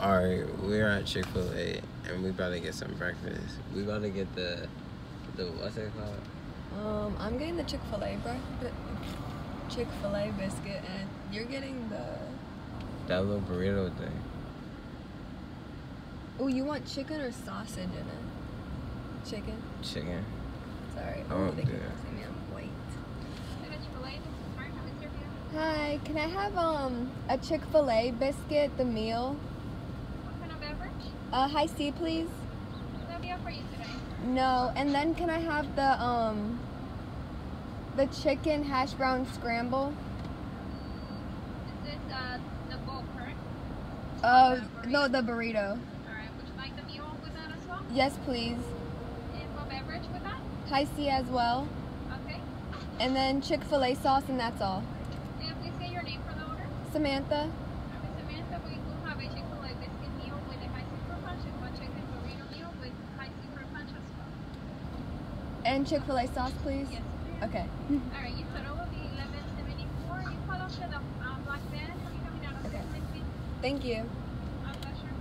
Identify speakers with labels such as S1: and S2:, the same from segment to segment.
S1: Alright, we're at Chick-Fil-A and we about to get some breakfast. We about to get the what's it called?
S2: I'm getting the Chick-Fil-A biscuit, and you're getting
S1: that little burrito thing.
S2: Oh, you want chicken or sausage in it? Chicken?
S1: Chicken.
S2: Sorry.
S1: I won't
S2: they
S1: do
S2: keep
S1: that.
S2: asking me. Wait. Hi, can I have a Chick-Fil-A biscuit, the meal?
S3: What kind of beverage?
S2: High C, please.
S3: Will that be up for you today?
S2: No, and then can I have the chicken hash brown scramble?
S3: Is this the bowl, correct?
S2: No, the burrito.
S3: Alright, would you like the meal with that as well?
S2: Yes, please.
S3: And what beverage with that?
S2: High C as well.
S3: Okay.
S2: And then Chick-fil-A sauce, and that's all.
S3: May I please get your name for the order?
S2: Samantha.
S3: Okay, Samantha, we do have a Chick-fil-A biscuit meal with a high super punch and one chicken burrito meal with high super punch as well.
S2: And Chick-fil-A sauce, please.
S3: Yes, ma'am.
S2: Okay.
S3: Alright, you total will be $11.74. You call up to the black van. Are you coming out of
S2: Okay.
S3: this, please?
S2: Thank you.
S3: Sure.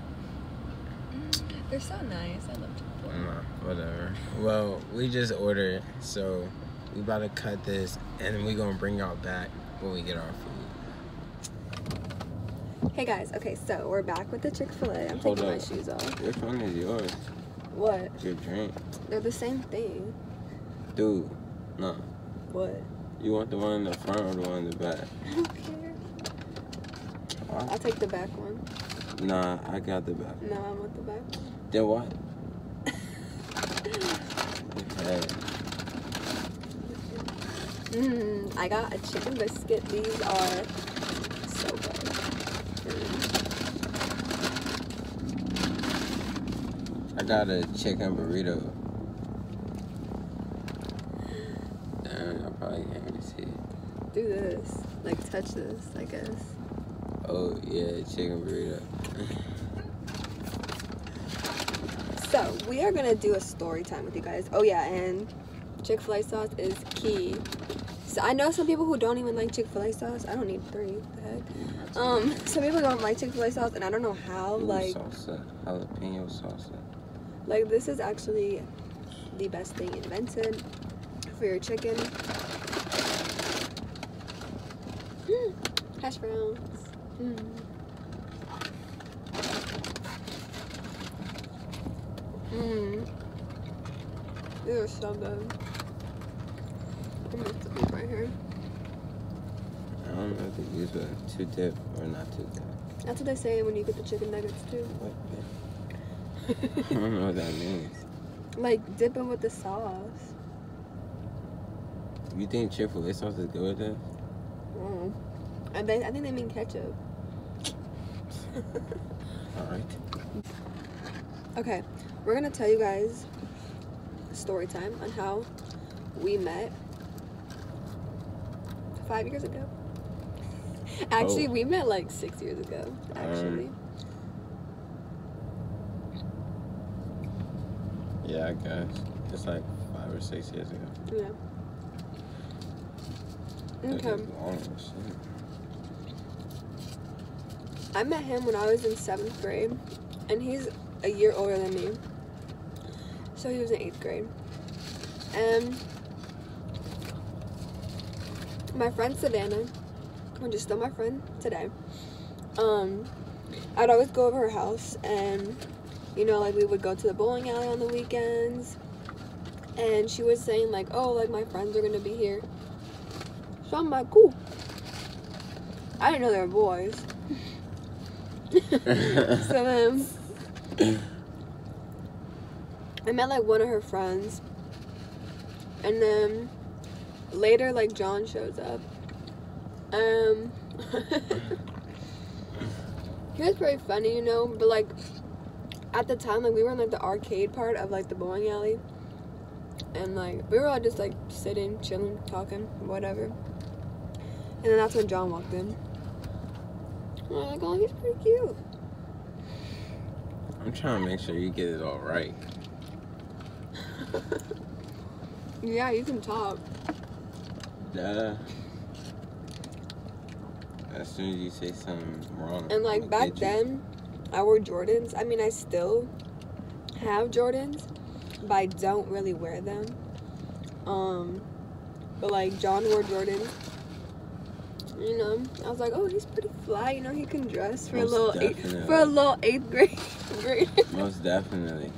S2: They're so nice. I love Chick-fil-A.
S1: Nah, whatever. Well, we just ordered, so we about to cut this and then we gonna bring y'all back when we get our food.
S2: Hey guys, okay, so we're back with the Chick-fil-A. I'm
S1: Hold
S2: taking my
S1: up.
S2: shoes off.
S1: Which one is yours?
S2: What?
S1: Your drink.
S2: They're the same thing.
S1: Dude, no.
S2: What?
S1: You want the one in the front or the one in the back?
S2: I don't care.
S1: Huh?
S2: I'll take the back one.
S1: Nah, I got the back.
S2: No, I want the back one.
S1: Then what? Okay.
S2: I got a chicken biscuit. These are so good.
S1: I got a chicken burrito. Damn, I probably can't really see it.
S2: Do this. Like, touch this, I guess.
S1: Oh, yeah, chicken burrito.
S2: So, we are going to do a story time with you guys. Oh, yeah, and Chick-fil-A sauce is key. So, I know some people who don't even like Chick-fil-A sauce. I don't need 3. What the heck? Some people don't like Chick-fil-A sauce, and I don't know how.
S1: Ooh,
S2: like,
S1: salsa. Jalapeno salsa.
S2: like, this is actually the best thing invented for your chicken. Hash browns. These are so good. I'm gonna put these right here.
S1: I don't know if they use a two dip or not two dip.
S2: That's what they say when you get the chicken nuggets too.
S1: What? I don't know what that means.
S2: Like dip them with the sauce.
S1: You think Chick-fil-A sauce is good with this?
S2: I think they mean ketchup.
S1: Alright.
S2: Okay, we're gonna tell you guys a story time on how we met 5 years ago. Actually, we met like 6 years ago, actually.
S1: Yeah, I guess. It's like 5 or 6 years ago.
S2: Yeah.
S1: That's
S2: Okay.
S1: long as shit.
S2: I met him when I was in 7th grade, and he's a year older than me. So he was in 8th grade. And my friend Savannah, which is still my friend today, I'd always go over her house, and you know, like we would go to the bowling alley on the weekends, and she was saying like, oh, like my friends are gonna be here. So I'm like, cool. I didn't know they were boys. So then I met like one of her friends, and then later like John shows up. He was pretty funny, you know, but like at the time, like we were in like the arcade part of like the bowling alley, and like we were all just like sitting, chilling, talking, whatever. And then that's when John walked in. And I was like, oh, he's pretty cute.
S1: I'm trying to make sure you get it all right.
S2: Yeah, you can talk.
S1: Duh. As soon as you say something wrong.
S2: And like
S1: I'ma
S2: back
S1: get you.
S2: then, I wore Jordans. I mean, I still have Jordans, but I don't really wear them. But like John wore Jordans. You know, I was like, oh, he's pretty fly. You know, he can dress for
S1: Most
S2: a little
S1: definitely.
S2: for a little eighth grade.
S1: Most definitely.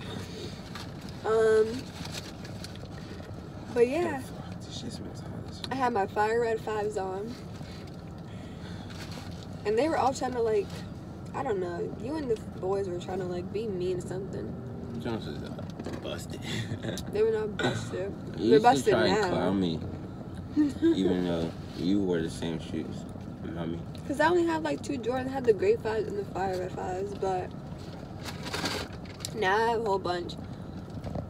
S2: But yeah,
S1: This shit smells hot as
S2: I had my fire red 5s on, and they were all trying to like, I don't know. You and the boys were trying to like be mean or something.
S1: Jones is busted.
S2: They were not busted.
S1: You
S2: They're
S1: used
S2: busted
S1: to try
S2: now.
S1: and clown me, even though you wore the same shoes, mommy.
S2: Cause I only had like 2 Jordans. I had the gray 5s and the fire red 5s, but now I have a whole bunch.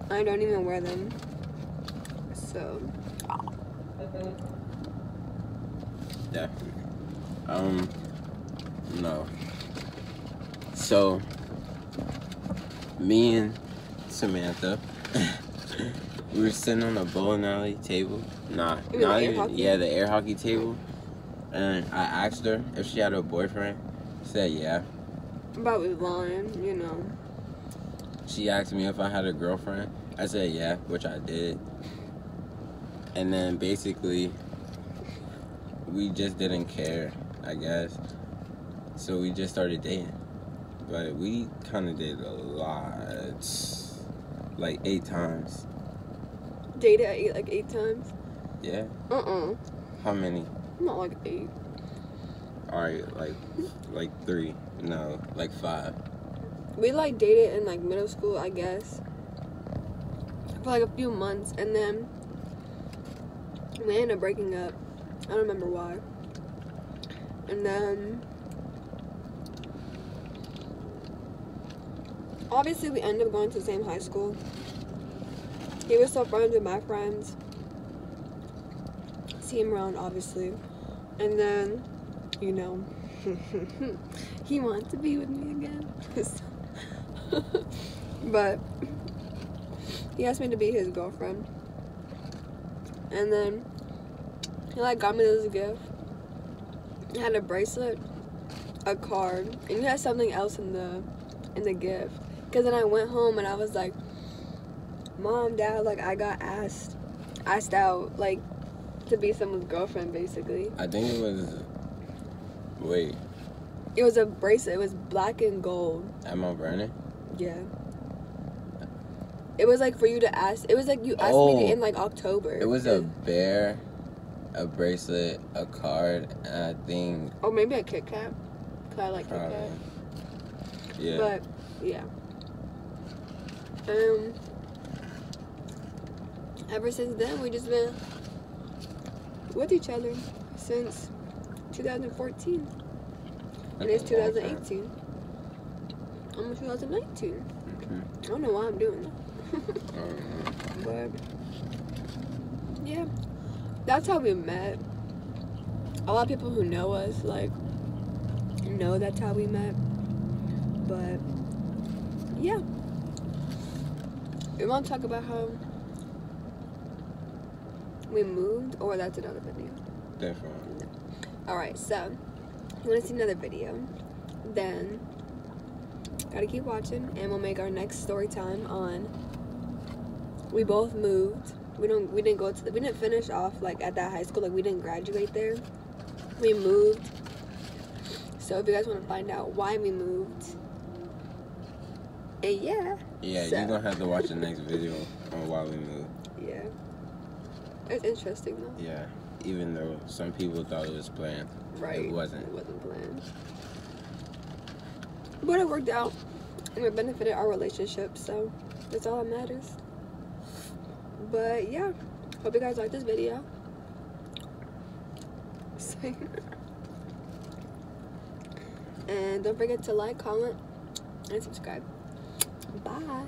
S2: I don't even wear them. So
S1: Definitely. No. So, me and Samantha, we were sitting on a bowling alley table. Not
S2: air
S1: even,
S2: hockey?
S1: yeah, the air hockey table. And I asked her if she had a boyfriend. She said yeah.
S2: I'm probably lying, you know.
S1: She asked me if I had a girlfriend. I said yeah, which I did. And then basically, we just didn't care, I guess. So we just started dating. But we kind of did a lot. Like 8 times.
S2: Dated like 8 times.
S1: Yeah?
S2: Uh-uh.
S1: How many?
S2: Not like 8.
S1: Alright, like 3. No, like 5.
S2: We like dated in like middle school, I guess, for like a few months, and then we ended up breaking up. I don't remember why. And then obviously we ended up going to the same high school. He was still friends with my friends. See him around, obviously. And then, you know, he wanted to be with me again. But he asked me to be his girlfriend. And then he like got me this gift. He had a bracelet, a card, and he had something else in the gift. Cause then I went home and I was like, Mom, Dad, like I got asked out like to be someone's girlfriend, basically.
S1: I think it was. Wait.
S2: It was a bracelet. It was black and gold.
S1: At Mount Vernon?
S2: Yeah. It was like for you to ask. It was like you asked me in like October.
S1: It was a bear, a bracelet, a card, and I think.
S2: Or maybe a Kit Kat. Cause I like Kit
S1: Probably.
S2: Kat.
S1: Yeah.
S2: But yeah. Ever since then, we just been with each other since 2014, and it's 2018. Almost 2019. I don't know why I'm doing that. But yeah, that's how we met. A lot of people who know us like know that's how we met. But yeah, we want to talk about how we moved, or that's another video.
S1: Definitely.
S2: Alright, so if you want to see another video, then gotta keep watching, and we'll make our next story time on we both moved. We didn't finish off like at that high school, like we didn't graduate there. We moved. So if you guys want to find out why we moved, and yeah,
S1: Yeah,
S2: so,
S1: you're gonna have to watch the next video on why we moved.
S2: yeah, it's interesting though.
S1: Yeah, even though some people thought it was planned.
S2: Right.
S1: It wasn't.
S2: It wasn't planned. But it worked out, and it benefited our relationship, so that's all that matters. But yeah, hope you guys like this video. And don't forget to like, comment, and subscribe. Bye.